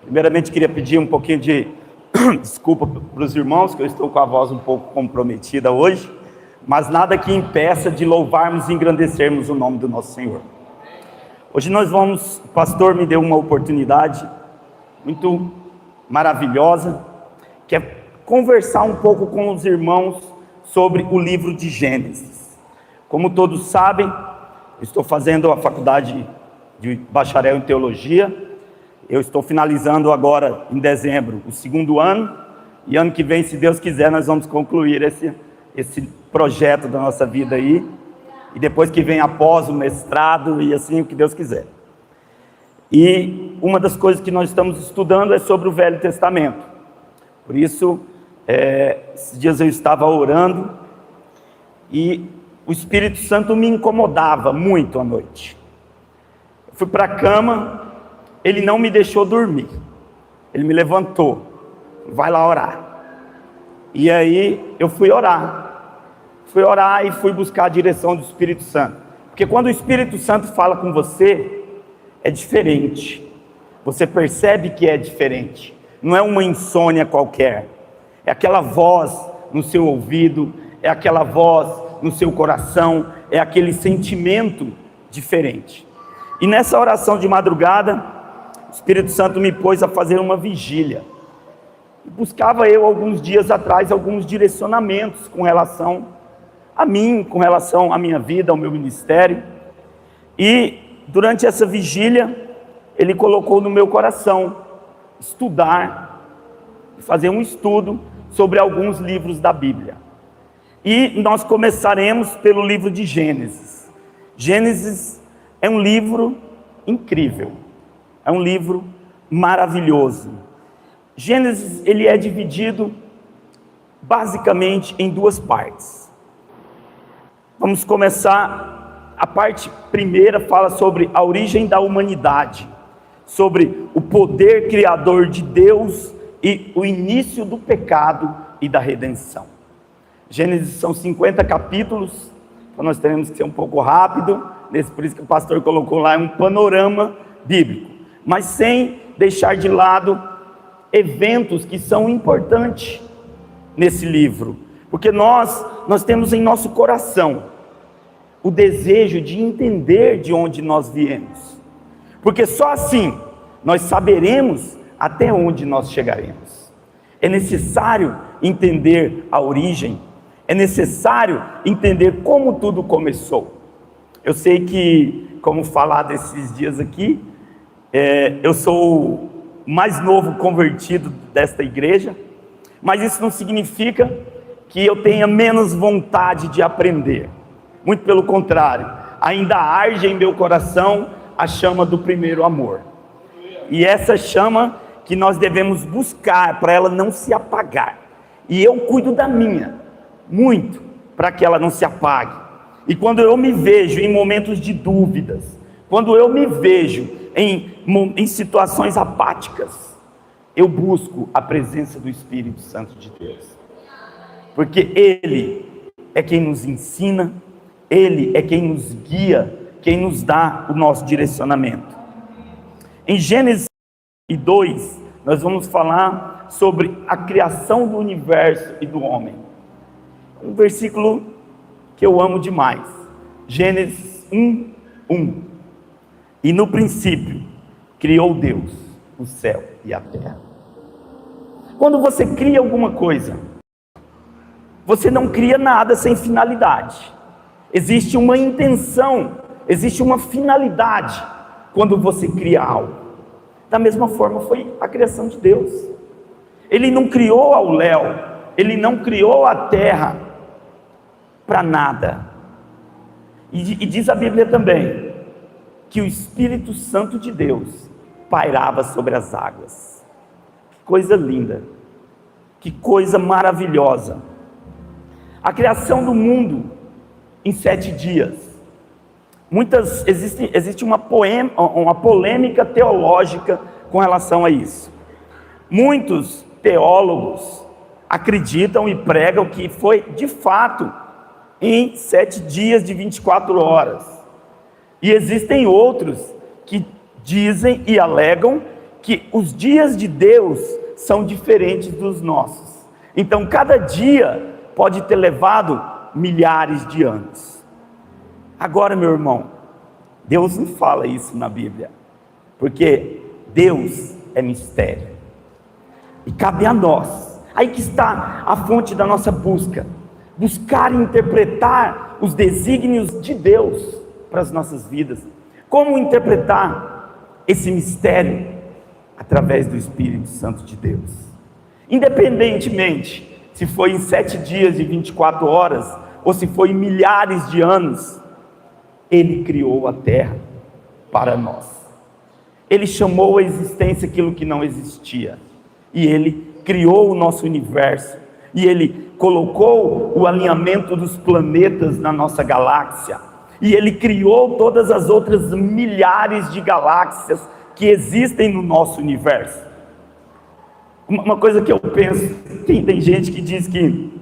Primeiramente, queria pedir um pouquinho de desculpa para os irmãos, que eu estou com a voz um pouco comprometida hoje, mas nada que impeça de louvarmos e engrandecermos o nome do nosso Senhor. Hoje o pastor me deu uma oportunidade muito maravilhosa, que é conversar um pouco com os irmãos sobre o livro de Gênesis. Como todos sabem, estou fazendo a faculdade de bacharel em teologia. Eu estou finalizando agora em dezembro o 2º ano, e ano que vem, se Deus quiser, nós vamos concluir esse projeto da nossa vida aí, e depois que vem após o mestrado, e assim o que Deus quiser. E uma das coisas que nós estamos estudando é sobre o Velho Testamento. Por isso, esses dias eu estava orando, e o Espírito Santo me incomodava muito à noite. Eu fui para a cama, ele não me deixou dormir, ele me levantou, vai lá orar. E aí eu fui orar e fui buscar a direção do Espírito Santo, porque quando o Espírito Santo fala com você, é diferente, você percebe que é diferente, não é uma insônia qualquer, é aquela voz no seu ouvido, é aquela voz no seu coração, é aquele sentimento diferente. E nessa oração de madrugada, o Espírito Santo me pôs a fazer uma vigília. E buscava eu, alguns dias atrás, alguns direcionamentos com relação a mim, com relação à minha vida, ao meu ministério. E durante essa vigília, ele colocou no meu coração estudar, fazer um estudo sobre alguns livros da Bíblia. E nós começaremos pelo livro de Gênesis. Gênesis é um livro incrível. É um livro maravilhoso. Gênesis, ele é dividido basicamente em duas partes. Vamos começar, a parte primeira fala sobre a origem da humanidade, sobre o poder criador de Deus e o início do pecado e da redenção. Gênesis são 50 capítulos, então nós teremos que ser um pouco rápido, por isso que o pastor colocou lá um panorama bíblico, mas sem deixar de lado eventos que são importantes nesse livro, porque nós temos em nosso coração o desejo de entender de onde nós viemos, porque só assim nós saberemos até onde nós chegaremos. É necessário entender a origem, é necessário entender como tudo começou. Eu sei que, como falar desses dias aqui, eu sou o mais novo convertido desta igreja, mas isso não significa que eu tenha menos vontade de aprender. Muito pelo contrário, ainda arde em meu coração a chama do primeiro amor. E essa chama que nós devemos buscar para ela não se apagar. E eu cuido da minha, muito, para que ela não se apague. E quando eu me vejo em momentos de dúvidas, quando eu me vejo em situações apáticas, eu busco a presença do Espírito Santo de Deus, porque Ele é quem nos ensina, Ele é quem nos guia, quem nos dá o nosso direcionamento. Em Gênesis 2, nós vamos falar sobre a criação do universo e do homem. Um versículo que eu amo demais, Gênesis 1:1. E no princípio, criou Deus o céu e a terra. Quando você cria alguma coisa, você não cria nada sem finalidade. Existe uma intenção, existe uma finalidade quando você cria algo. Da mesma forma foi a criação de Deus. Ele não criou ao léu, Ele não criou a terra para nada. E diz a Bíblia também, que o Espírito Santo de Deus pairava sobre as águas. Que coisa linda, que coisa maravilhosa. A criação do mundo em 7 dias. Existe uma polêmica teológica com relação a isso. Muitos teólogos acreditam e pregam que foi de fato em 7 dias de 24 horas. E existem outros que dizem e alegam que os dias de Deus são diferentes dos nossos. Então, cada dia pode ter levado milhares de anos. Agora, meu irmão, Deus não fala isso na Bíblia, porque Deus é mistério. E cabe a nós, aí que está a fonte da nossa busca, buscar interpretar os desígnios de Deus para as nossas vidas. Como interpretar esse mistério? Através do Espírito Santo de Deus. Independentemente se foi em 7 dias e 24 horas, ou se foi em milhares de anos, Ele criou a terra para nós. Ele chamou à existência aquilo que não existia. E Ele criou o nosso universo. E Ele colocou o alinhamento dos planetas na nossa galáxia. E Ele criou todas as outras milhares de galáxias que existem no nosso universo. Uma coisa que eu penso, tem gente que diz que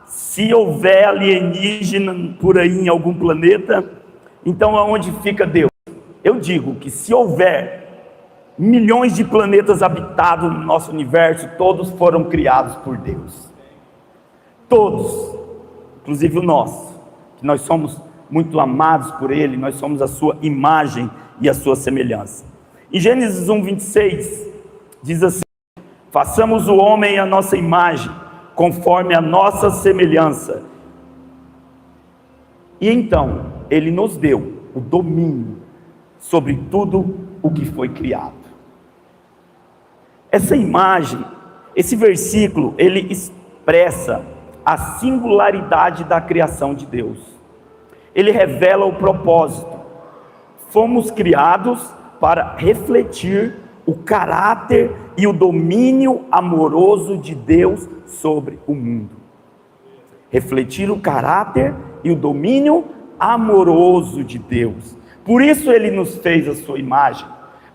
se houver alienígena por aí em algum planeta, então aonde fica Deus? Eu digo que se houver milhões de planetas habitados no nosso universo, todos foram criados por Deus. Todos, inclusive o nosso, que nós somos muito amados por Ele, nós somos a sua imagem e a sua semelhança. Em Gênesis 1:26, diz assim: façamos o homem à nossa imagem, conforme a nossa semelhança. E então, Ele nos deu o domínio sobre tudo o que foi criado. Essa imagem, esse versículo, ele expressa a singularidade da criação de Deus. Ele revela o propósito. Fomos criados para refletir o caráter e o domínio amoroso de Deus sobre o mundo. Refletir o caráter e o domínio amoroso de Deus. Por isso Ele nos fez a sua imagem,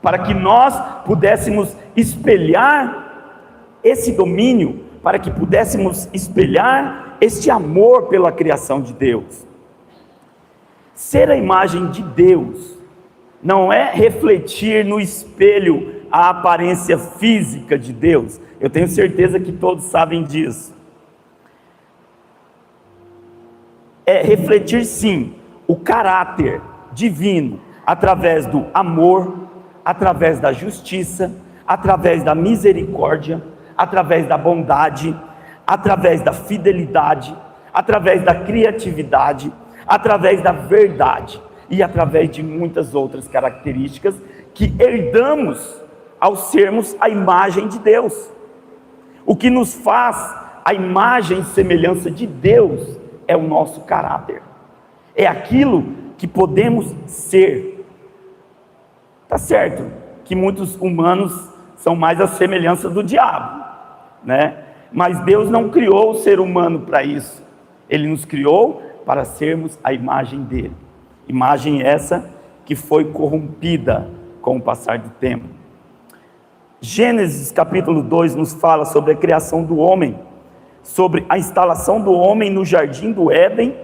para que nós pudéssemos espelhar esse domínio, para que pudéssemos espelhar este amor pela criação de Deus. Ser a imagem de Deus não é refletir no espelho a aparência física de Deus. Eu tenho certeza que todos sabem disso. É refletir sim o caráter divino através do amor, através da justiça, através da misericórdia, através da bondade, através da fidelidade, através da criatividade, através da verdade e através de muitas outras características que herdamos ao sermos a imagem de Deus. O que nos faz a imagem e semelhança de Deus é o nosso caráter, é aquilo que podemos ser. Tá certo que muitos humanos são mais a semelhança do diabo, né? Mas Deus não criou o ser humano para isso. Ele nos criou para sermos a imagem dele. Imagem essa que foi corrompida com o passar do tempo. Gênesis capítulo 2 nos fala sobre a criação do homem, sobre a instalação do homem no jardim do Éden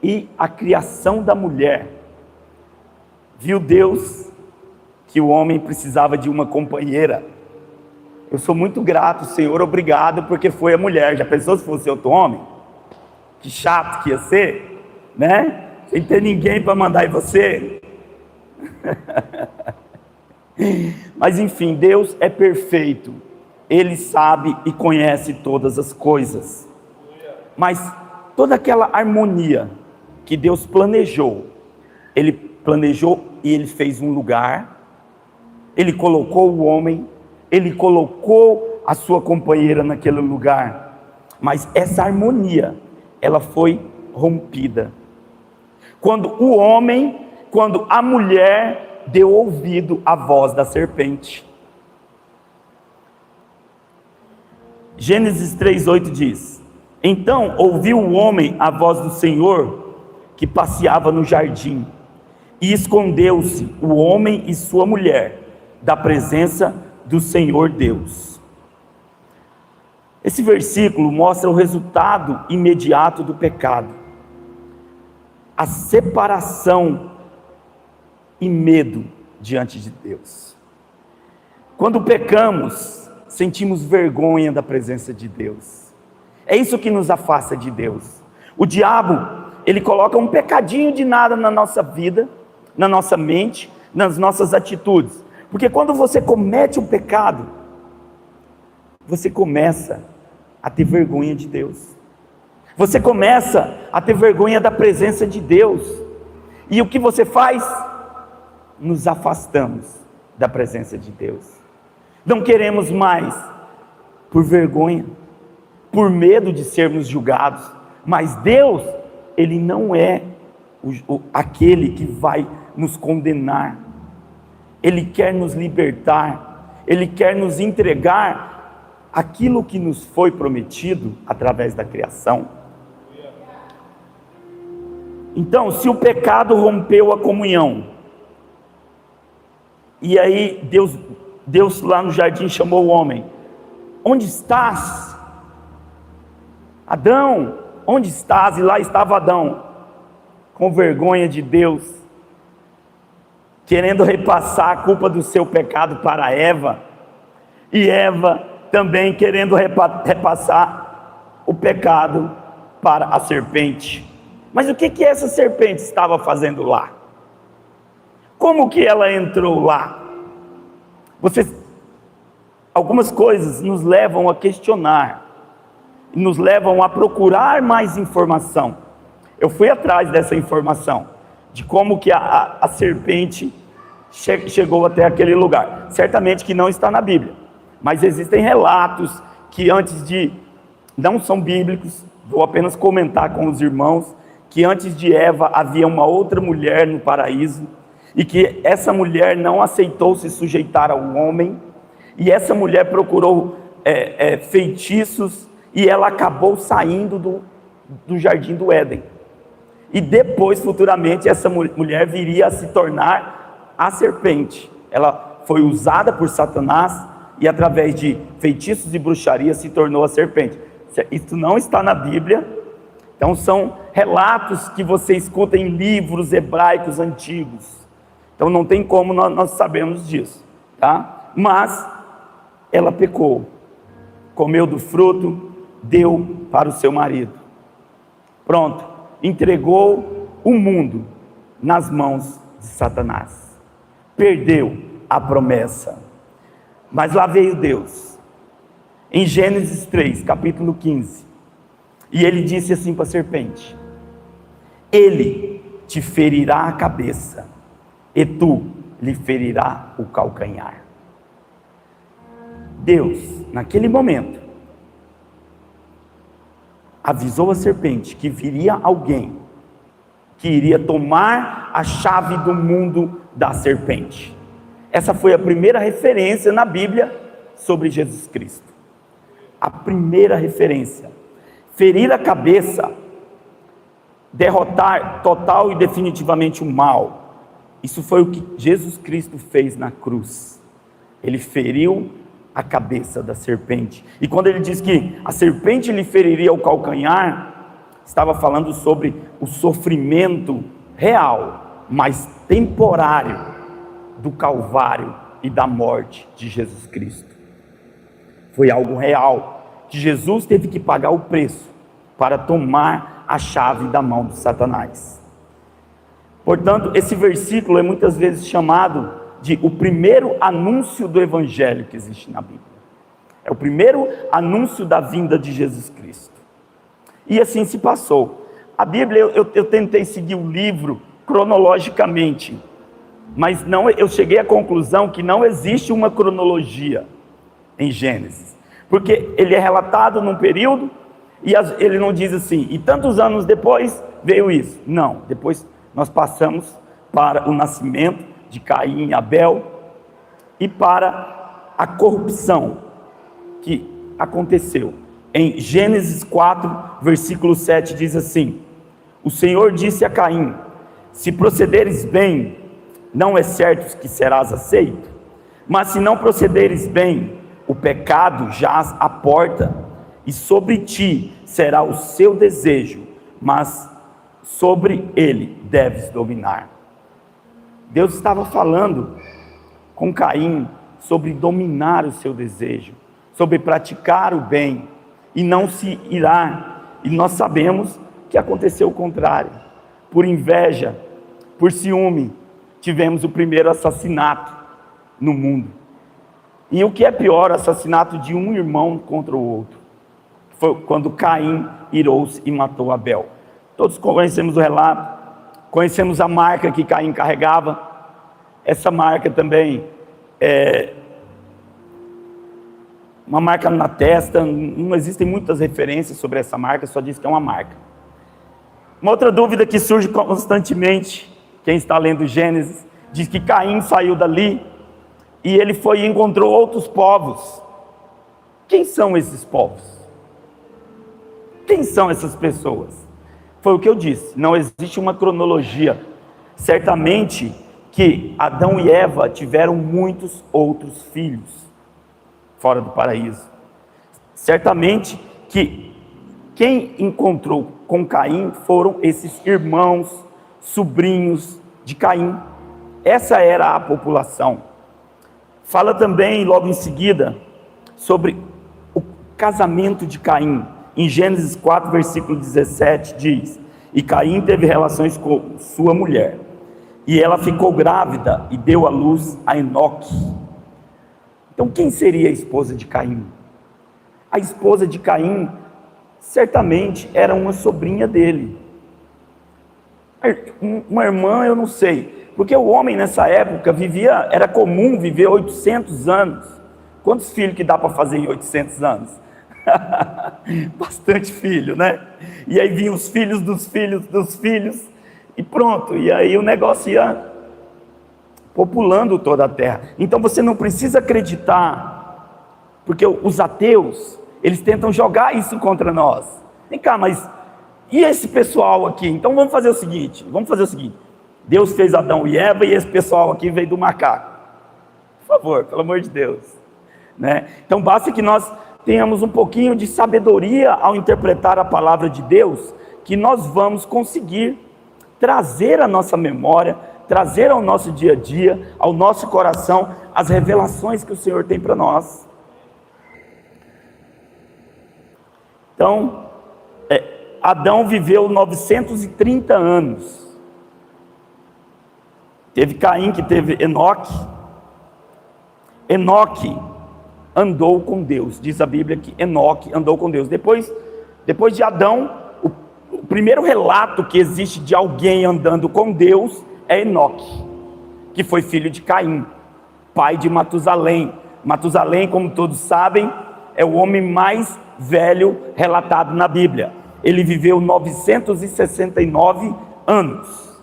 e a criação da mulher. Viu Deus que o homem precisava de uma companheira. Eu sou muito grato, Senhor, obrigado, porque foi a mulher. Já pensou se fosse outro homem? Que chato que ia ser, né? Sem ter ninguém para mandar em você. Mas enfim, Deus é perfeito. Ele sabe e conhece todas as coisas. Mas toda aquela harmonia que Deus planejou, Ele planejou e Ele fez um lugar. Ele colocou o homem, Ele colocou a sua companheira naquele lugar. Mas essa harmonia, ela foi rompida. Quando a mulher deu ouvido à voz da serpente. Gênesis 3:8 diz: então ouviu o homem a voz do Senhor que passeava no jardim, e escondeu-se o homem e sua mulher da presença do Senhor Deus. Esse versículo mostra o resultado imediato do pecado, a separação e medo diante de Deus. Quando pecamos, sentimos vergonha da presença de Deus. É isso que nos afasta de Deus. O diabo, ele coloca um pecadinho de nada na nossa vida, na nossa mente, nas nossas atitudes. Porque quando você comete um pecado, você começa a ter vergonha de Deus. Você começa a ter vergonha da presença de Deus. E o que você faz? Nos afastamos da presença de Deus. Não queremos mais, por vergonha, por medo de sermos julgados. Mas Deus, Ele não é aquele que vai nos condenar. Ele quer nos libertar. Ele quer nos entregar aquilo que nos foi prometido através da criação. Então, se o pecado rompeu a comunhão, e aí Deus lá no jardim chamou o homem: onde estás? Adão, onde estás? E lá estava Adão, com vergonha de Deus, querendo repassar a culpa do seu pecado para Eva, e Eva também querendo repassar o pecado para a serpente. Mas o que essa serpente estava fazendo lá? Como que ela entrou lá? Algumas coisas nos levam a questionar, nos levam a procurar mais informação. Eu fui atrás dessa informação, de como que a serpente chegou até aquele lugar. Certamente que não está na Bíblia, mas existem relatos que não são bíblicos, vou apenas comentar com os irmãos, que antes de Eva havia uma outra mulher no paraíso, e que essa mulher não aceitou se sujeitar ao homem, e essa mulher procurou feitiços, e ela acabou saindo do jardim do Éden. E depois, futuramente, essa mulher viria a se tornar a serpente. Ela foi usada por Satanás, e através de feitiços e bruxaria se tornou a serpente. Isso não está na Bíblia. Então são relatos que você escuta em livros hebraicos antigos. Então não tem como nós sabermos disso, tá? Mas ela pecou, comeu do fruto, deu para o seu marido. Pronto, entregou o mundo nas mãos de Satanás. Perdeu a promessa. Mas lá veio Deus, em Gênesis 3, capítulo 15. E ele disse assim para a serpente: ele te ferirá a cabeça, e tu lhe ferirá o calcanhar. Deus, naquele momento, avisou a serpente que viria alguém que iria tomar a chave do mundo da serpente. Essa foi a primeira referência na Bíblia sobre Jesus Cristo. A primeira referência. Ferir a cabeça, derrotar total e definitivamente o mal. Isso foi o que Jesus Cristo fez na cruz. Ele feriu a cabeça da serpente. E quando ele diz que a serpente lhe feriria o calcanhar, estava falando sobre o sofrimento real, mas temporário, do Calvário e da morte de Jesus Cristo. Foi algo real, que Jesus teve que pagar o preço para tomar a chave da mão de Satanás. Portanto, esse versículo é muitas vezes chamado de o primeiro anúncio do Evangelho que existe na Bíblia. É o primeiro anúncio da vinda de Jesus Cristo. E assim se passou. A Bíblia, eu tentei seguir o livro cronologicamente, mas eu cheguei à conclusão que não existe uma cronologia em Gênesis, porque ele é relatado num período, e ele não diz assim, e tantos anos depois veio isso. Não, depois nós passamos para o nascimento de Caim e Abel, e para a corrupção que aconteceu. Em Gênesis 4, versículo 7 diz assim: o Senhor disse a Caim: se procederes bem, não é certo que serás aceito, mas se não procederes bem, o pecado jaz à porta, e sobre ti será o seu desejo, mas sobre ele deves dominar. Deus estava falando com Caim sobre dominar o seu desejo, sobre praticar o bem e não se irar. E nós sabemos que aconteceu o contrário. Por inveja, por ciúme, tivemos o primeiro assassinato no mundo. E o que é pior, o assassinato de um irmão contra o outro. Foi quando Caim irou-se e matou Abel. Todos conhecemos o relato, conhecemos a marca que Caim carregava. Essa marca também é uma marca na testa. Não existem muitas referências sobre essa marca, só diz que é uma marca. Uma outra dúvida que surge constantemente, quem está lendo Gênesis, diz que Caim saiu dali e ele foi e encontrou outros povos. Quem são esses povos? Quem são essas pessoas? Foi o que eu disse, não existe uma cronologia. Certamente que Adão e Eva tiveram muitos outros filhos fora do paraíso. Certamente que quem encontrou com Caim foram esses irmãos, sobrinhos de Caim. Essa era a população. Fala também, logo em seguida, sobre o casamento de Caim. Em Gênesis 4, versículo 17, diz: e Caim teve relações com sua mulher, e ela ficou grávida e deu à luz a Enoque. Então, quem seria a esposa de Caim? A esposa de Caim, certamente, era uma sobrinha dele. Uma irmã, eu não sei, porque o homem nessa época vivia, era comum viver 800 anos. Quantos filhos que dá para fazer em 800 anos? Bastante filho, né? E aí vinham os filhos dos filhos dos filhos, e pronto, e aí o negócio ia populando toda a terra. Então você não precisa acreditar, porque os ateus, eles tentam jogar isso contra nós. Vem cá, mas e esse pessoal aqui? Então vamos fazer o seguinte, Deus fez Adão e Eva, e esse pessoal aqui veio do macaco. Por favor, pelo amor de Deus, né? Então basta que nós tenhamos um pouquinho de sabedoria ao interpretar a palavra de Deus, que nós vamos conseguir trazer à nossa memória, trazer ao nosso dia a dia, ao nosso coração, as revelações que o Senhor tem para nós. Então, Adão viveu 930 anos. Teve Caim, que teve Enoque. Enoque andou com Deus, diz a Bíblia que Enoque andou com Deus. Depois de Adão, o primeiro relato que existe de alguém andando com Deus é Enoque, que foi filho de Caim, pai de Matusalém. Matusalém, como todos sabem, é o homem mais velho relatado na Bíblia. Ele viveu 969 anos,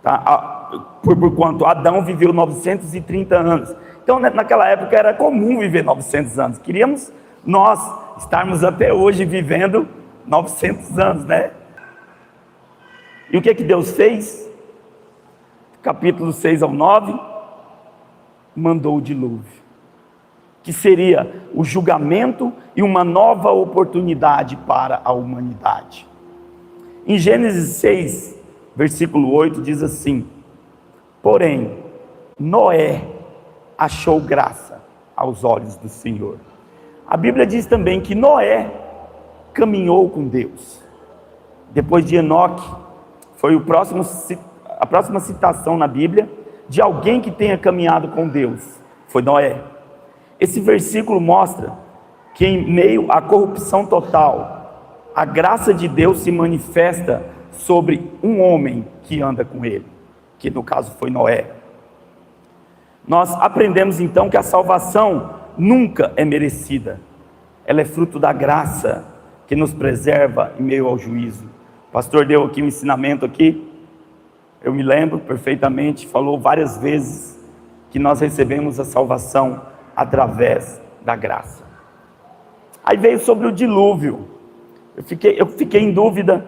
tá? Por quanto Adão viveu 930 anos. Então, naquela época era comum viver 900 anos. Queríamos nós estarmos até hoje vivendo 900 anos, né? E o que Deus fez? Capítulo 6 ao 9, mandou o dilúvio, que seria o julgamento e uma nova oportunidade para a humanidade. Em Gênesis 6, versículo 8, diz assim: porém, Noé achou graça aos olhos do Senhor. A Bíblia diz também que Noé caminhou com Deus. Depois de Enoque, foi a próxima citação na Bíblia de alguém que tenha caminhado com Deus, foi Noé. Esse versículo mostra que em meio à corrupção total, a graça de Deus se manifesta sobre um homem que anda com ele, que no caso foi Noé. Nós aprendemos então que a salvação nunca é merecida, ela é fruto da graça que nos preserva em meio ao juízo. O pastor deu aqui um ensinamento aqui, eu me lembro perfeitamente, falou várias vezes que nós recebemos a salvação através da graça. Aí veio sobre o dilúvio, eu fiquei em dúvida,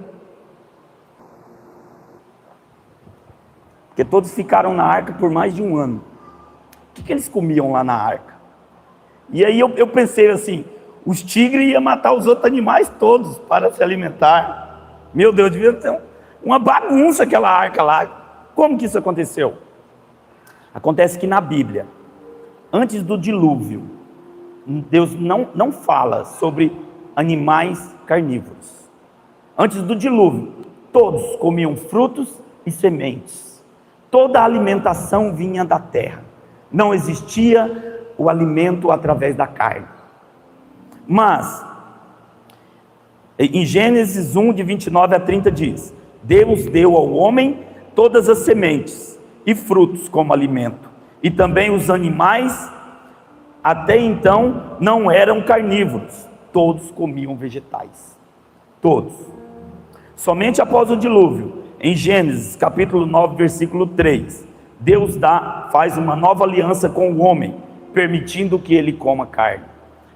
porque todos ficaram na arca por mais de um ano. O que eles comiam lá na arca? E aí eu pensei assim, os tigres iam matar os outros animais todos para se alimentar. Meu Deus, devia ter uma bagunça aquela arca lá. Como que isso aconteceu? Acontece que na Bíblia, Antes do dilúvio, Deus não fala sobre animais carnívoros. Antes do dilúvio, todos comiam frutos e sementes. Toda a alimentação vinha da terra. Não existia o alimento através da carne. Mas, em Gênesis 1, de 29 a 30 diz: Deus deu ao homem todas as sementes e frutos como alimento, e também os animais, até então, não eram carnívoros, todos comiam vegetais, todos. Somente após o dilúvio, em Gênesis capítulo 9, versículo 3, Deus faz uma nova aliança com o homem, permitindo que ele coma carne.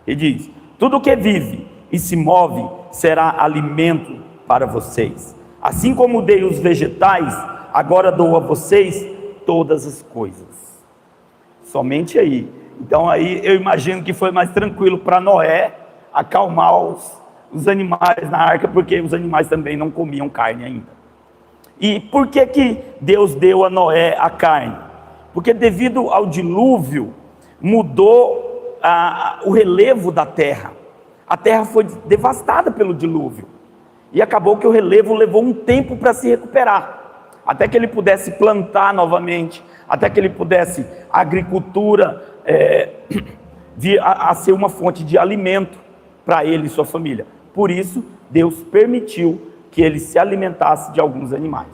Ele diz: tudo que vive e se move será alimento para vocês. Assim como dei os vegetais, agora dou a vocês todas as coisas. Somente aí. Então aí eu imagino que foi mais tranquilo para Noé acalmar os animais na arca, porque os animais também não comiam carne ainda. E por que Deus deu a Noé a carne? Porque devido ao dilúvio, mudou o relevo da terra. A terra foi devastada pelo dilúvio. E acabou que o relevo levou um tempo para se recuperar, até que ele pudesse plantar novamente, até que ele pudesse, a agricultura vir a ser uma fonte de alimento para ele e sua família. Por isso, Deus permitiu que ele se alimentasse de alguns animais.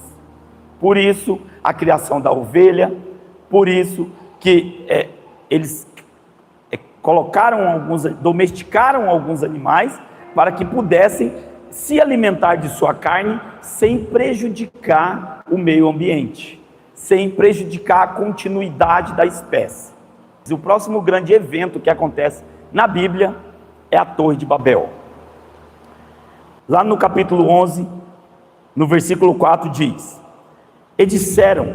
Por isso, a criação da ovelha, por isso que eles domesticaram alguns animais para que pudessem se alimentar de sua carne sem prejudicar o meio ambiente, sem prejudicar a continuidade da espécie. O próximo grande evento que acontece na Bíblia é a Torre de Babel. Lá no capítulo 11, no versículo 4 diz: e disseram: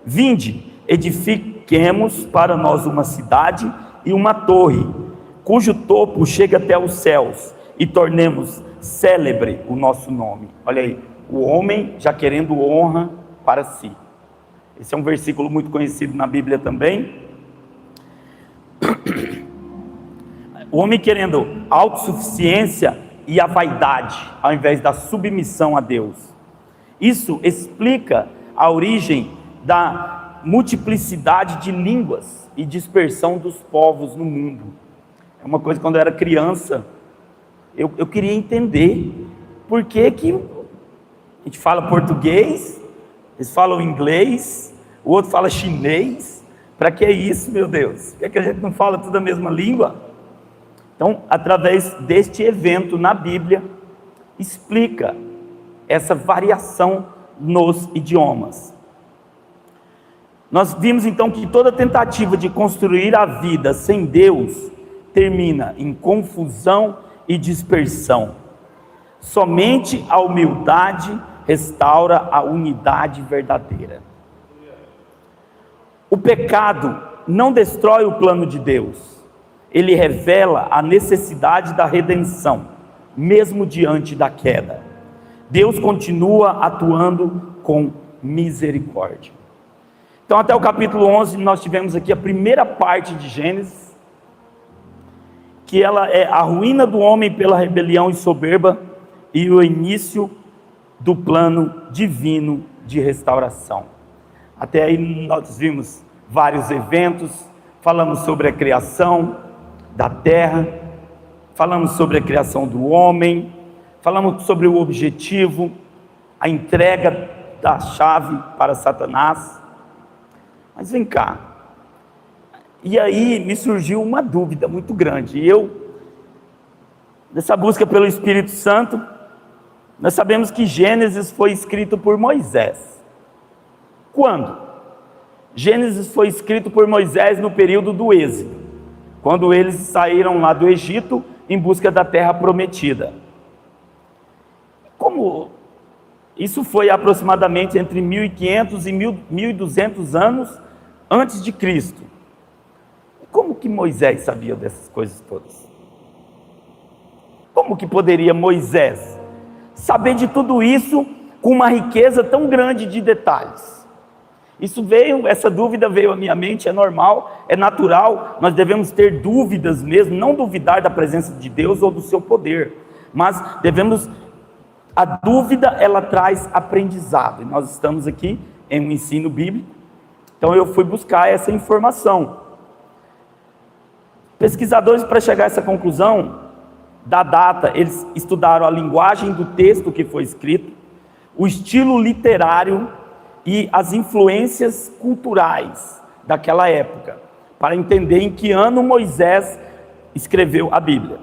vinde, edifiquemos para nós uma cidade e uma torre, cujo topo chega até os céus, e tornemos célebre o nosso nome. Olha aí, o homem já querendo honra para si. Esse é um versículo muito conhecido na Bíblia também. O homem querendo autossuficiência e a vaidade, ao invés da submissão a Deus. Isso explica a origem da multiplicidade de línguas e dispersão dos povos no mundo. É uma coisa, quando eu era criança, eu queria entender por que a gente fala português, eles falam inglês, o outro fala chinês. Para que isso, meu Deus? Por que a gente não fala tudo a mesma língua? Então, através deste evento na Bíblia, explica essa variação nos idiomas. Nós vimos então que toda tentativa de construir a vida sem Deus termina em confusão e dispersão. Somente a humildade restaura a unidade verdadeira. O pecado não destrói o plano de Deus. Ele revela a necessidade da redenção, mesmo diante da queda. Deus continua atuando com misericórdia. Então, até o capítulo 11, nós tivemos aqui a primeira parte de Gênesis, que ela é a ruína do homem pela rebelião e soberba, e o início do plano divino de restauração. Até aí nós vimos vários eventos, falamos sobre a criação da terra, falamos sobre a criação do homem, falamos sobre o objetivo, a entrega da chave para Satanás. Mas vem cá, e aí me surgiu uma dúvida muito grande, e nessa busca pelo Espírito Santo, nós sabemos que Gênesis foi escrito por Moisés. Quando? Gênesis foi escrito por Moisés no período do Êxodo, quando eles saíram lá do Egito em busca da terra prometida. Como isso foi aproximadamente entre 1500 e 1200 anos antes de Cristo. Como que Moisés sabia dessas coisas todas? Como que poderia Moisés saber de tudo isso com uma riqueza tão grande de detalhes? Essa dúvida veio à minha mente, é normal, é natural, nós devemos ter dúvidas mesmo, não duvidar da presença de Deus ou do seu poder, mas a dúvida ela traz aprendizado, e nós estamos aqui em um ensino bíblico, então eu fui buscar essa informação. Pesquisadores, para chegar a essa conclusão da data, eles estudaram a linguagem do texto que foi escrito, o estilo literário e as influências culturais daquela época, para entender em que ano Moisés escreveu a Bíblia.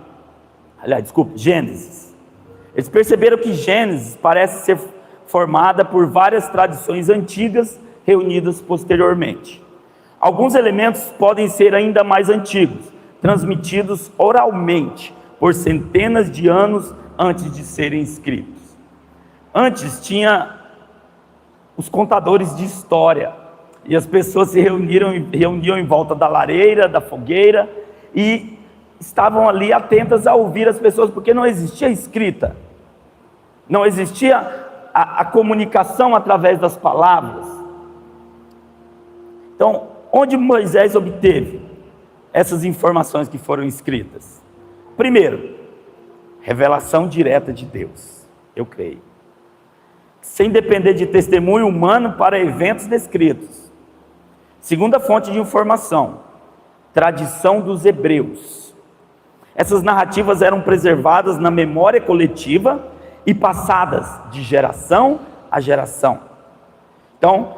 Gênesis. Eles perceberam que Gênesis parece ser formada por várias tradições antigas reunidas posteriormente. Alguns elementos podem ser ainda mais antigos, transmitidos oralmente por centenas de anos antes de serem escritos. Antes tinha os contadores de história, e as pessoas se reuniam em volta da lareira, da fogueira, e estavam ali atentas a ouvir as pessoas, porque não existia escrita, não existia a comunicação através das palavras. Então, onde Moisés obteve essas informações que foram escritas? Primeiro, revelação direta de Deus, eu creio, sem depender de testemunho humano para eventos descritos. Segunda fonte de informação, tradição dos hebreus. Essas narrativas eram preservadas na memória coletiva e passadas de geração a geração. Então,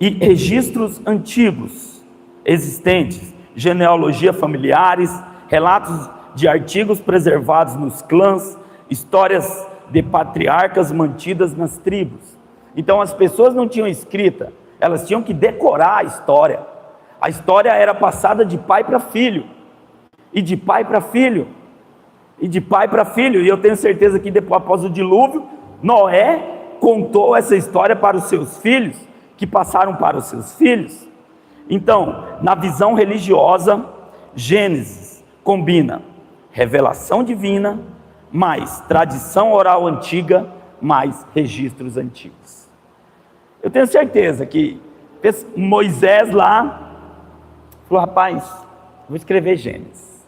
e registros antigos existentes, genealogia familiares, relatos de artigos preservados nos clãs, histórias de patriarcas mantidas nas tribos. Então as pessoas não tinham escrita, elas tinham que decorar a história. A história era passada de pai para filho, e de pai para filho, e de pai para filho. E eu tenho certeza que depois, após o dilúvio, Noé contou essa história para os seus filhos, que passaram para os seus filhos. Então, na visão religiosa, Gênesis combina revelação divina, mais tradição oral antiga, mais registros antigos. Eu tenho certeza que Moisés lá falou: rapaz, vou escrever Gênesis,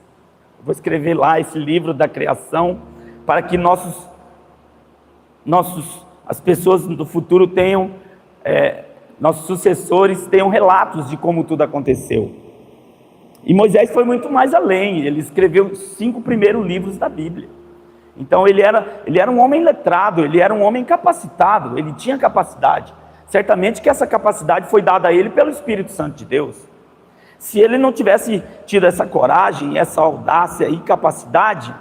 vou escrever lá esse livro da criação, para que as pessoas do futuro tenham, nossos sucessores tenham relatos de como tudo aconteceu. E Moisés foi muito mais além, ele escreveu os 5 primeiros livros da Bíblia. Então ele era um homem letrado, ele era um homem capacitado, ele tinha capacidade. Certamente que essa capacidade foi dada a ele pelo Espírito Santo de Deus. Se ele não tivesse tido essa coragem, essa audácia e capacidade,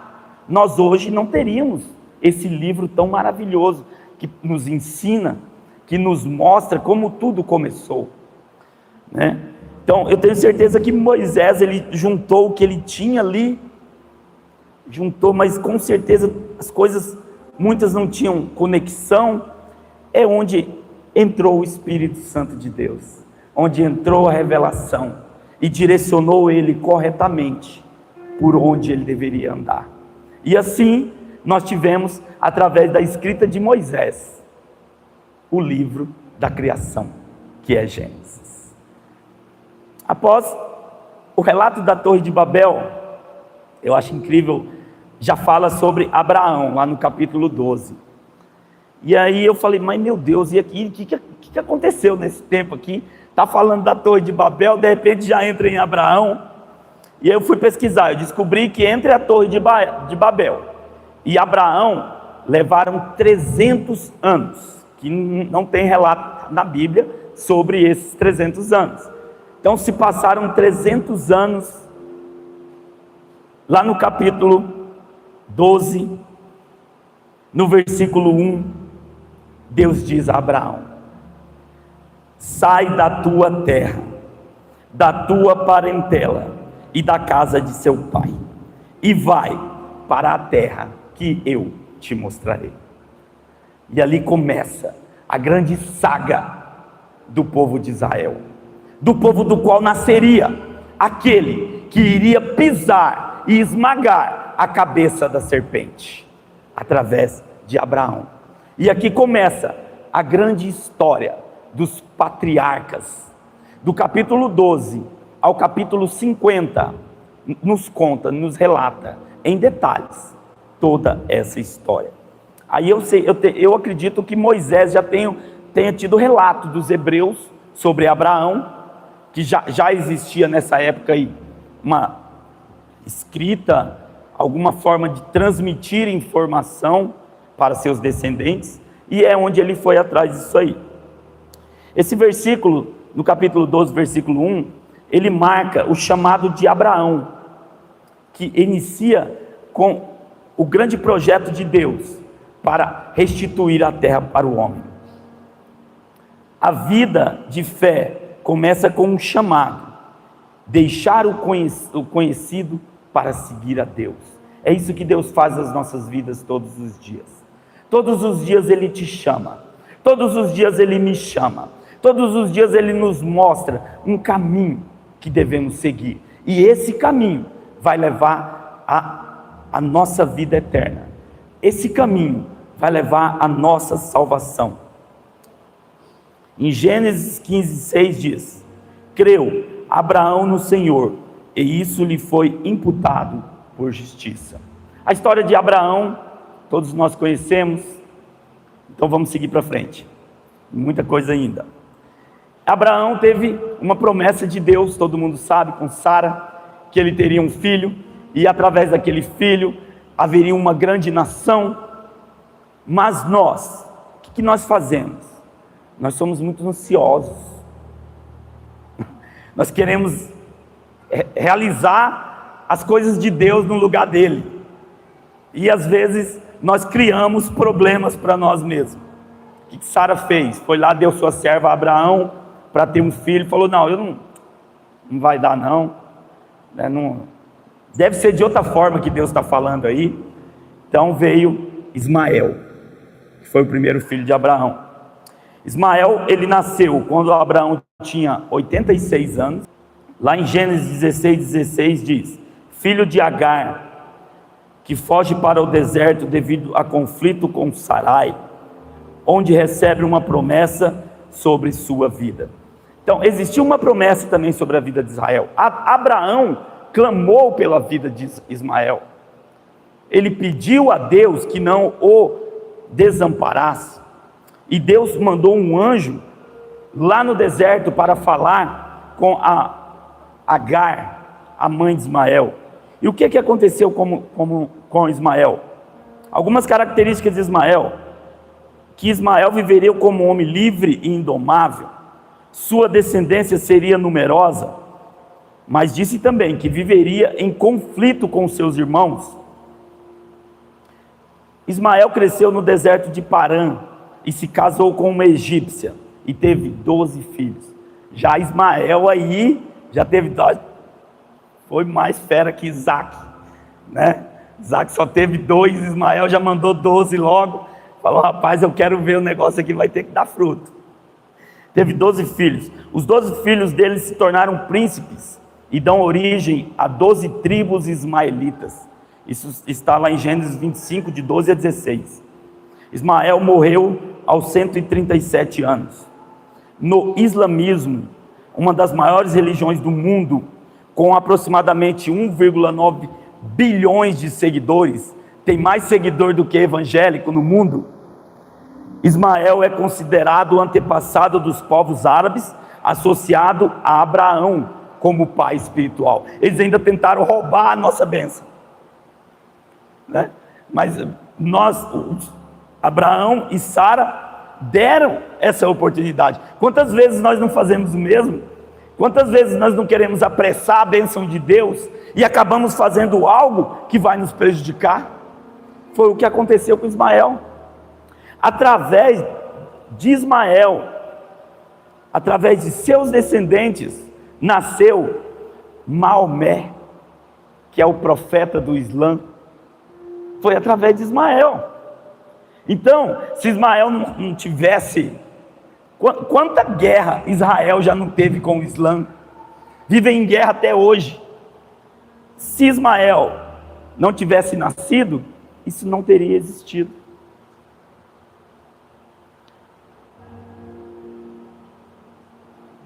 nós hoje não teríamos esse livro tão maravilhoso, que nos ensina, que nos mostra como tudo começou, né? Então eu tenho certeza que Moisés, ele juntou o que ele tinha ali, mas com certeza as coisas, muitas não tinham conexão. É onde entrou o Espírito Santo de Deus, onde entrou a revelação e direcionou ele corretamente por onde ele deveria andar. E assim nós tivemos, através da escrita de Moisés, o livro da criação, que é Gênesis. Após o relato da Torre de Babel, eu acho incrível, já fala sobre Abraão, lá no capítulo 12. E aí eu falei: mas meu Deus, e aqui, o que aconteceu nesse tempo aqui? Está falando da Torre de Babel, de repente já entra em Abraão. E aí eu fui pesquisar, eu descobri que entre a Torre de Babel e Abraão, levaram 300 anos, que não tem relato na Bíblia sobre esses 300 anos. Então se passaram 300 anos. Lá no capítulo 12, no versículo 1, Deus diz a Abraão: sai da tua terra, da tua parentela e da casa de seu pai, e vai para a terra que eu te mostrarei. E ali começa a grande saga do povo de Israel, do povo do qual nasceria aquele que iria pisar e esmagar a cabeça da serpente, através de Abraão. E aqui começa a grande história dos patriarcas. Do capítulo 12 ao capítulo 50, nos conta, nos relata em detalhes toda essa história. Aí eu acredito que Moisés já tenha tido relato dos hebreus sobre Abraão, que já existia nessa época aí uma escrita, alguma forma de transmitir informação para seus descendentes, e é onde ele foi atrás disso aí. Esse versículo, no capítulo 12, versículo 1, ele marca o chamado de Abraão, que inicia com o grande projeto de Deus para restituir a terra para o homem. A vida de fé começa com um chamado, deixar o conhecido para seguir a Deus. É isso que Deus faz nas nossas vidas todos os dias. Todos os dias Ele te chama, todos os dias Ele me chama, todos os dias Ele nos mostra um caminho que devemos seguir, e esse caminho vai levar a nossa vida eterna, esse caminho vai levar a nossa salvação. Em Gênesis 15:6 diz: creu Abraão no Senhor, e isso lhe foi imputado por justiça. A história de Abraão, todos nós conhecemos, então vamos seguir para frente, muita coisa ainda. Abraão teve uma promessa de Deus, todo mundo sabe, com Sara, que ele teria um filho, e através daquele filho haveria uma grande nação. Mas nós, o que nós fazemos? Nós somos muito ansiosos, nós queremos realizar as coisas de Deus no lugar dele, e às vezes nós criamos problemas para nós mesmos. O que Sara fez? Foi lá, deu sua serva a Abraão para ter um filho, falou: não vai dar não, deve ser de outra forma que Deus está falando aí. Então veio Ismael, que foi o primeiro filho de Abraão. Ismael, ele nasceu quando Abraão tinha 86 anos, lá em Gênesis 16:16 diz: filho de Agar, que foge para o deserto devido a conflito com Sarai, onde recebe uma promessa sobre sua vida. Então, existiu uma promessa também sobre a vida de Israel. Abraão clamou pela vida de Ismael. Ele pediu a Deus que não o desamparasse. E Deus mandou um anjo lá no deserto para falar com Agar, a mãe de Ismael. E o que aconteceu com Ismael? Algumas características de Ismael: que Ismael viveria como um homem livre e indomável, sua descendência seria numerosa, mas disse também que viveria em conflito com seus irmãos. Ismael cresceu no deserto de Parã e se casou com uma egípcia e teve 12 filhos. Já Ismael aí já teve, foi mais fera que Isaac, né? Isaac só teve 2, Ismael já mandou 12 logo. Falou: rapaz, eu quero ver o negócio aqui, vai ter que dar fruto. Teve 12 filhos. Os 12 filhos dele se tornaram príncipes e dão origem a 12 tribos ismaelitas. Isso está lá em Gênesis 25, de 12 a 16. Ismael morreu aos 137 anos. No islamismo, uma das maiores religiões do mundo, com aproximadamente 1,9 bilhões de seguidores, tem mais seguidor do que evangélico no mundo. Ismael é considerado o antepassado dos povos árabes, associado a Abraão como pai espiritual. Eles ainda tentaram roubar a nossa bênção, né? Mas Abraão e Sara deram essa oportunidade. Quantas vezes nós não fazemos o mesmo? Quantas vezes nós não queremos apressar a bênção de Deus e acabamos fazendo algo que vai nos prejudicar? Foi o que aconteceu com Ismael. Através de Ismael, através de seus descendentes, nasceu Maomé, que é o profeta do Islã. Foi através de Ismael. Então, se Ismael não tivesse, quanta guerra Israel já não teve com o Islã? Vivem em guerra até hoje. Se Ismael não tivesse nascido, isso não teria existido.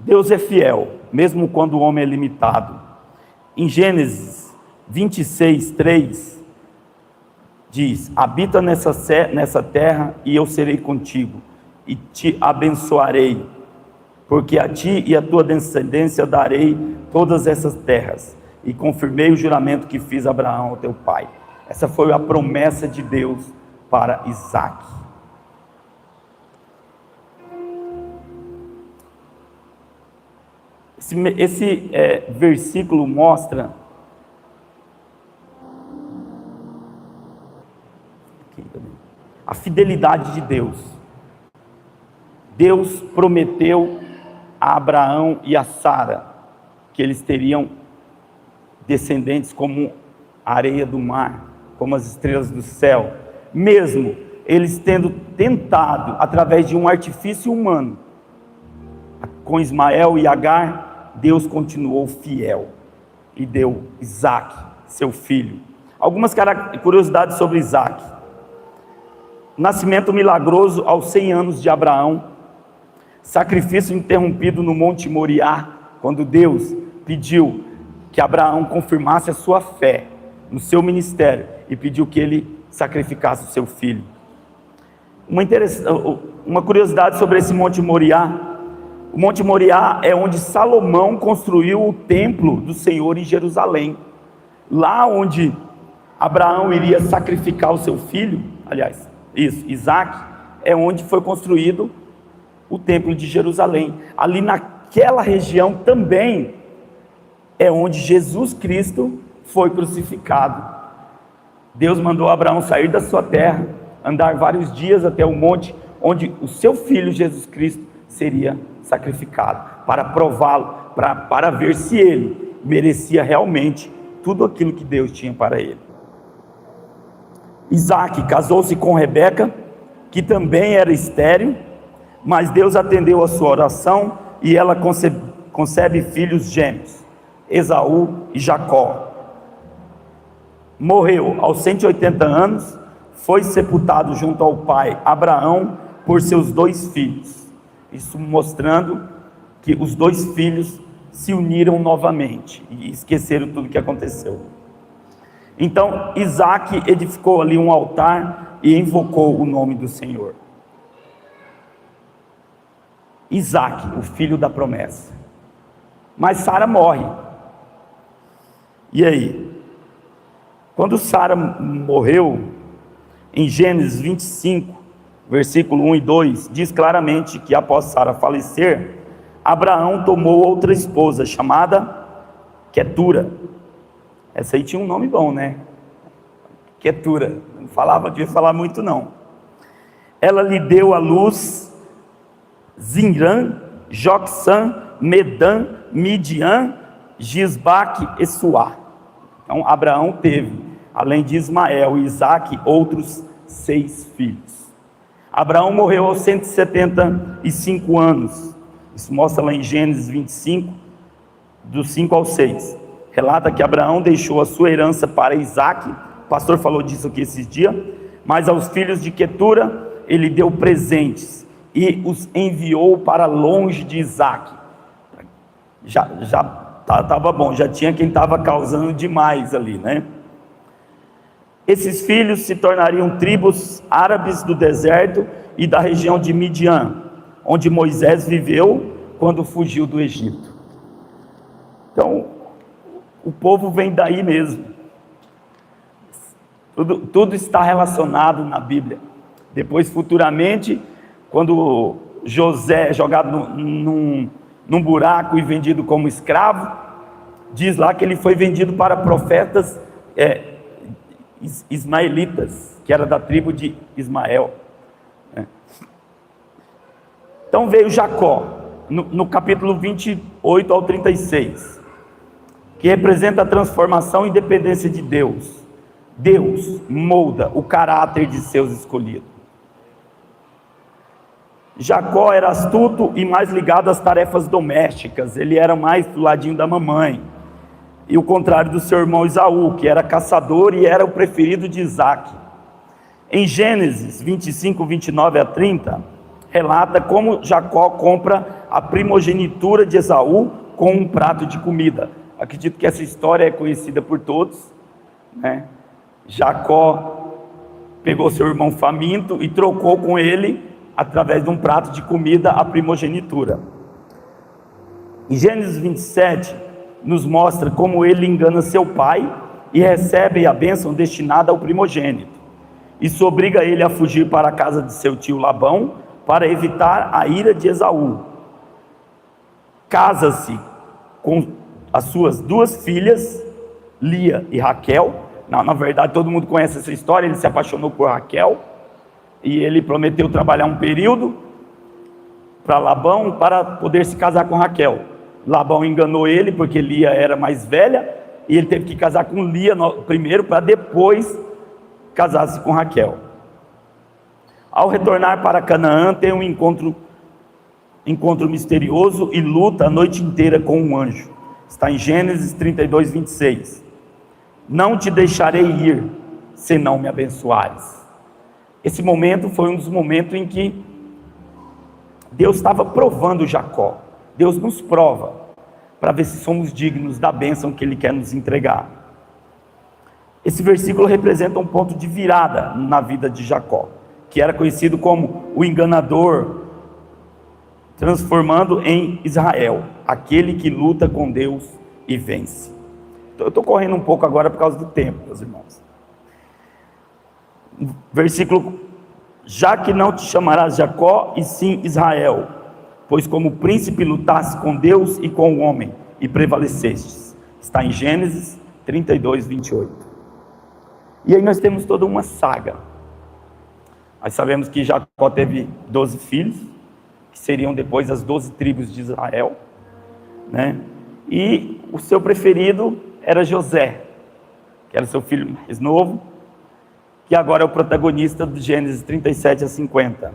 Deus é fiel, mesmo quando o homem é limitado. Em Gênesis 26, 3, diz: habita nessa terra e eu serei contigo, e te abençoarei, porque a ti e a tua descendência darei todas essas terras, e confirmei o juramento que fiz a Abraão, teu pai. Essa foi a promessa de Deus para Isaque. Esse versículo mostra a fidelidade de Deus. Deus prometeu a Abraão e a Sara que eles teriam descendentes como a areia do mar, como as estrelas do céu, mesmo eles tendo tentado, através de um artifício humano, com Ismael e Agar, Deus continuou fiel e deu Isaque, seu filho. Algumas curiosidades sobre Isaque: nascimento milagroso aos 100 anos de Abraão, sacrifício interrompido no Monte Moriá, quando Deus pediu que Abraão confirmasse a sua fé no seu ministério e pediu que ele sacrificasse o seu filho. Uma curiosidade sobre esse Monte Moriá: o Monte Moriá é onde Salomão construiu o templo do Senhor em Jerusalém. Lá onde Abraão iria sacrificar o seu filho, aliás, Isaque, é onde foi construído o templo de Jerusalém. Ali naquela região também é onde Jesus Cristo foi crucificado. Deus mandou Abraão sair da sua terra, andar vários dias até o monte onde o seu filho Jesus Cristo seria sacrificado, para prová-lo, para ver se ele merecia realmente tudo aquilo que Deus tinha para ele. Isaque casou-se com Rebeca, que também era estéril, mas Deus atendeu a sua oração e ela concebe filhos gêmeos, Esaú e Jacó. Morreu aos 180 anos, foi sepultado junto ao pai Abraão por seus 2 filhos. Isso mostrando que os 2 filhos se uniram novamente e esqueceram tudo o que aconteceu. Então Isaque edificou ali um altar e invocou o nome do Senhor. Isaque, o filho da promessa. Mas Sara morre. E aí? Quando Sara morreu, em Gênesis 25, versículo 1 e 2, diz claramente que após Sara falecer, Abraão tomou outra esposa, chamada Quetura. Essa aí tinha um nome bom, né? Quetura. Não devia falar muito não. Ela lhe deu à luz Zinrã, Jocsã, Medã, Midian, Gisbaque e Suá. Então Abraão teve, além de Ismael e Isaque, outros 6 filhos. Abraão morreu aos 175 anos. Isso mostra lá em Gênesis 25, dos 5 ao 6. Relata que Abraão deixou a sua herança para Isaque. O pastor falou disso aqui esses dias. Mas aos filhos de Quetura ele deu presentes e os enviou para longe de Isaque. Já estava bom, já tinha quem estava causando demais ali, né? Esses filhos se tornariam tribos árabes do deserto e da região de Midian, onde Moisés viveu quando fugiu do Egito. Então, o povo vem daí mesmo. Tudo está relacionado na Bíblia. Depois, futuramente, quando José é jogado num buraco e vendido como escravo, diz lá que ele foi vendido para profetas ismaelitas, que era da tribo de Ismael. Então veio Jacó, no capítulo 28 ao 36, que representa a transformação e independência de Deus. Deus molda o caráter de seus escolhidos. Jacó era astuto e mais ligado às tarefas domésticas, ele era mais do ladinho da mamãe, e o contrário do seu irmão Esaú, que era caçador e era o preferido de Isaque. Em Gênesis 25, 29 a 30, relata como Jacó compra a primogenitura de Esaú com um prato de comida. Acredito que essa história é conhecida por todos, né? Jacó pegou seu irmão faminto e trocou com ele, através de um prato de comida, a primogenitura. Em Gênesis 27, nos mostra como ele engana seu pai e recebe a bênção destinada ao primogênito. Isso obriga ele a fugir para a casa de seu tio Labão, para evitar a ira de Esaú. Casa-se com as suas duas filhas, Lia e Raquel. Na verdade, todo mundo conhece essa história. Ele se apaixonou por Raquel e ele prometeu trabalhar um período para Labão para poder se casar com Raquel. Labão enganou ele porque Lia era mais velha e ele teve que casar com Lia primeiro para depois casar-se com Raquel. Ao retornar para Canaã, tem um encontro misterioso e luta a noite inteira com um anjo. Está em Gênesis 32, 26. Não te deixarei ir, se não me abençoares. Esse momento foi um dos momentos em que Deus estava provando Jacó. Deus nos prova, para ver se somos dignos da bênção que Ele quer nos entregar. Esse versículo representa um ponto de virada na vida de Jacó, que era conhecido como o enganador, transformando em Israel, aquele que luta com Deus e vence. Eu estou correndo um pouco agora por causa do tempo, meus irmãos. Versículo: já que não te chamarás Jacó, e sim Israel, pois como príncipe lutaste com Deus e com o homem, e prevalecestes. Está em Gênesis 32, 28. E aí nós temos toda uma saga. Nós sabemos que Jacó teve 12 filhos, que seriam depois as 12 tribos de Israel, né? E o seu preferido era José, que era seu filho mais novo, que agora é o protagonista do Gênesis 37 a 50.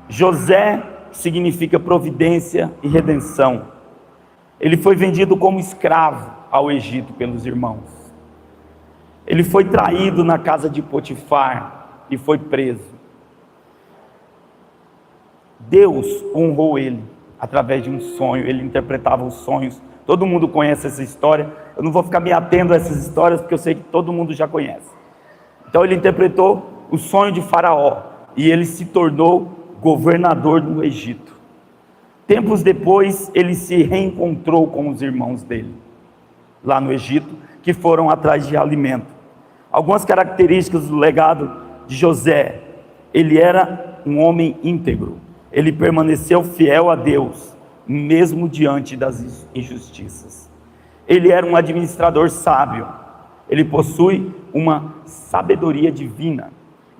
José significa providência e redenção. Ele foi vendido como escravo ao Egito pelos irmãos. Ele foi traído na casa de Potifar e foi preso. Deus honrou ele através de um sonho. Ele interpretava os sonhos. Todo mundo conhece essa história. Eu não vou ficar me atendo a essas histórias, porque eu sei que todo mundo já conhece. Então ele interpretou o sonho de Faraó e ele se tornou governador do Egito. Tempos depois, ele se reencontrou com os irmãos dele, lá no Egito, que foram atrás de alimento. Algumas características do legado de José: ele era um homem íntegro, ele permaneceu fiel a Deus, mesmo diante das injustiças. Ele era um administrador sábio, ele possui uma sabedoria divina,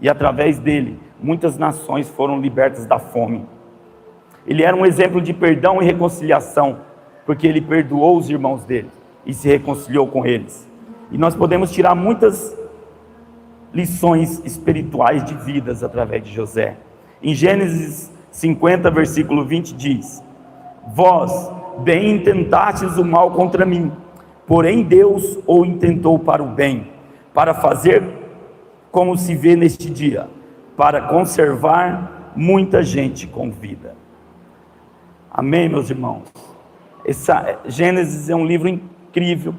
e através dele, muitas nações foram libertas da fome. Ele era um exemplo de perdão e reconciliação, porque ele perdoou os irmãos dele e se reconciliou com eles. E nós podemos tirar muitas lições espirituais de vidas através de José. Em Gênesis 50, versículo 20 diz: vós bem intentastes o mal contra mim, porém Deus o intentou para o bem, para fazer como se vê neste dia, para conservar muita gente com vida. Amém, meus irmãos? Gênesis é um livro incrível.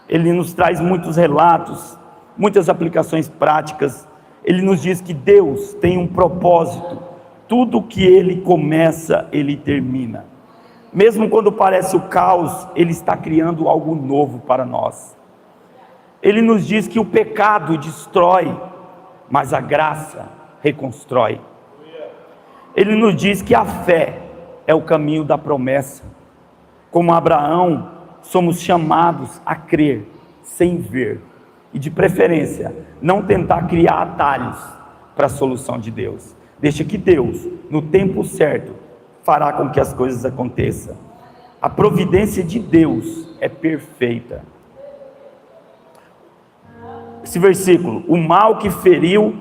Ele nos traz muitos relatos, muitas aplicações práticas. Ele nos diz que Deus tem um propósito. Tudo que Ele começa, Ele termina. Mesmo quando parece o caos, Ele está criando algo novo para nós. Ele nos diz que o pecado destrói, mas a graça reconstrói. Ele nos diz que a fé é o caminho da promessa. Como Abraão, somos chamados a crer sem ver, e de preferência, não tentar criar atalhos para a solução de Deus. Deixa que Deus, no tempo certo, fará com que as coisas aconteçam. A providência de Deus é perfeita. Esse versículo: o mal que feriu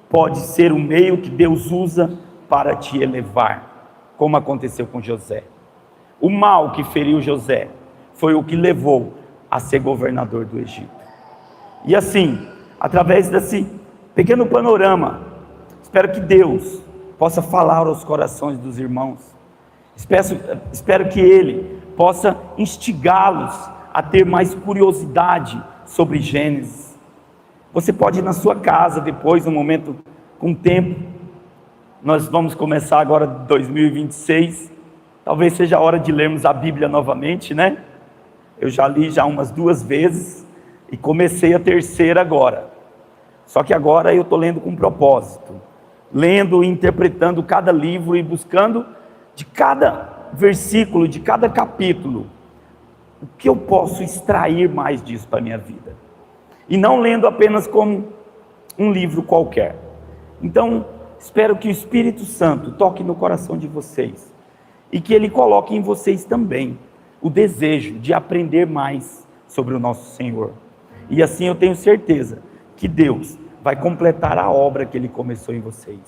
pode ser o meio que Deus usa para te elevar, como aconteceu com José. O mal que feriu José foi o que levou a ser governador do Egito. E assim, através desse pequeno panorama, espero que Deus possa falar aos corações dos irmãos. Espero que Ele possa instigá-los a ter mais curiosidade sobre Gênesis. Você pode ir na sua casa depois, no momento, com tempo. Nós vamos começar agora 2026. Talvez seja a hora de lermos a Bíblia novamente, né? Eu já li umas 2 vezes e comecei a terceira agora. Só que agora eu estou lendo com propósito. Lendo e interpretando cada livro e buscando de cada versículo, de cada capítulo, o que eu posso extrair mais disso para a minha vida. E não lendo apenas como um livro qualquer. Então, espero que o Espírito Santo toque no coração de vocês e que Ele coloque em vocês também o desejo de aprender mais sobre o nosso Senhor. E assim eu tenho certeza que Deus vai completar a obra que Ele começou em vocês.